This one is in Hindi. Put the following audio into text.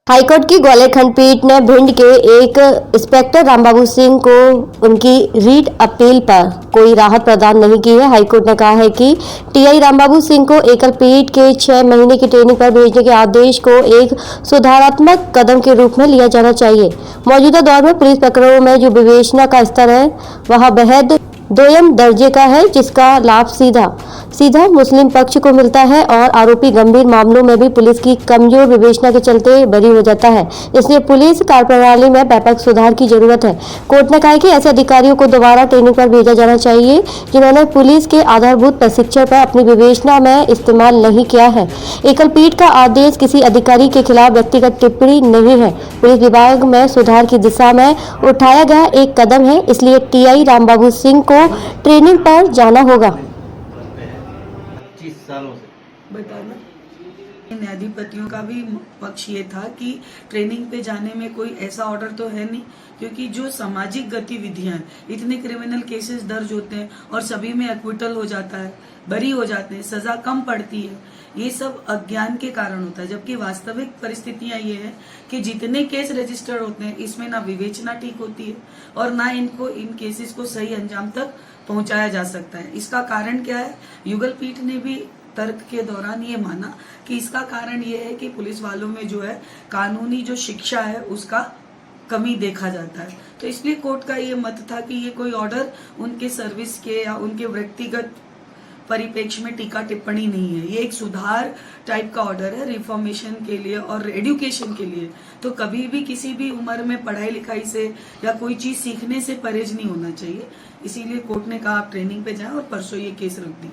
हाईकोर्ट की ग्वालियर खंडपीठ ने भिंड के एक इंस्पेक्टर रामबाबू सिंह को उनकी रीट अपील पर कोई राहत प्रदान नहीं की है। हाईकोर्ट ने कहा है कि टीआई रामबाबू सिंह को एकल पीठ के 6 महीने की ट्रेनिंग पर भेजने के आदेश को एक सुधारात्मक कदम के रूप में लिया जाना चाहिए। मौजूदा दौर में पुलिस प्रकरणों में जो विवेचना का स्तर है वह बेहद दोयम दर्जे का है, जिसका लाभ सीधा मुस्लिम पक्ष को मिलता है और आरोपी गंभीर मामलों में भी पुलिस की कमजोर विवेचना के चलते बरी हो जाता है। इसलिए पुलिस कार्यप्रणाली में व्यापक सुधार की जरूरत है। कोर्ट ने कहा है कि ऐसे अधिकारियों को दोबारा ट्रेनिंग पर भेजा जाना चाहिए जिन्होंने पुलिस के आधारभूत प्रशिक्षण पर अपनी विवेचना में इस्तेमाल नहीं किया है। एकल पीठ का आदेश किसी अधिकारी के खिलाफ व्यक्तिगत टिप्पणी नहीं है, पुलिस विभाग में सुधार की दिशा में उठाया गया एक कदम है। इसलिए टीआई रामबाबू सिंह को ट्रेनिंग पर जाना होगा। 25 सालों से बताना न्यायाधिपतियों का भी पक्ष ये था कि ट्रेनिंग पे जाने में कोई ऐसा ऑर्डर तो है नहीं, क्योंकि जो सामाजिक गतिविधियां इतने क्रिमिनल केसेस दर्ज होते हैं और सभी में एक्विटल हो जाता है, बरी हो जाते हैं, सजा कम पड़ती है, ये सब अज्ञान के कारण होता है। जबकि वास्तविक परिस्थितियां ये है कि जितने केस रजिस्टर्ड होते हैं इसमें ना विवेचना ठीक होती है और ना इन केसेस को सही अंजाम तक पहुंचाया जा सकता है। इसका कारण क्या है? युगल पीठ ने भी तर्क के दौरान ये माना कि इसका कारण ये है कि पुलिस वालों में जो है कानूनी जो शिक्षा है उसका कमी देखा जाता है। तो इसलिए कोर्ट का ये मत था कि ये कोई ऑर्डर उनके सर्विस के या उनके व्यक्तिगत परिप्रेक्ष्य में टीका टिप्पणी नहीं है, ये एक सुधार टाइप का ऑर्डर है रिफॉर्मेशन के लिए और एजुकेशन के लिए। तो कभी भी किसी भी उम्र में पढ़ाई लिखाई से या कोई चीज सीखने से परहेज नहीं होना चाहिए। इसीलिए कोर्ट ने कहा आप ट्रेनिंग पे जाएं और परसों ये केस रख दी।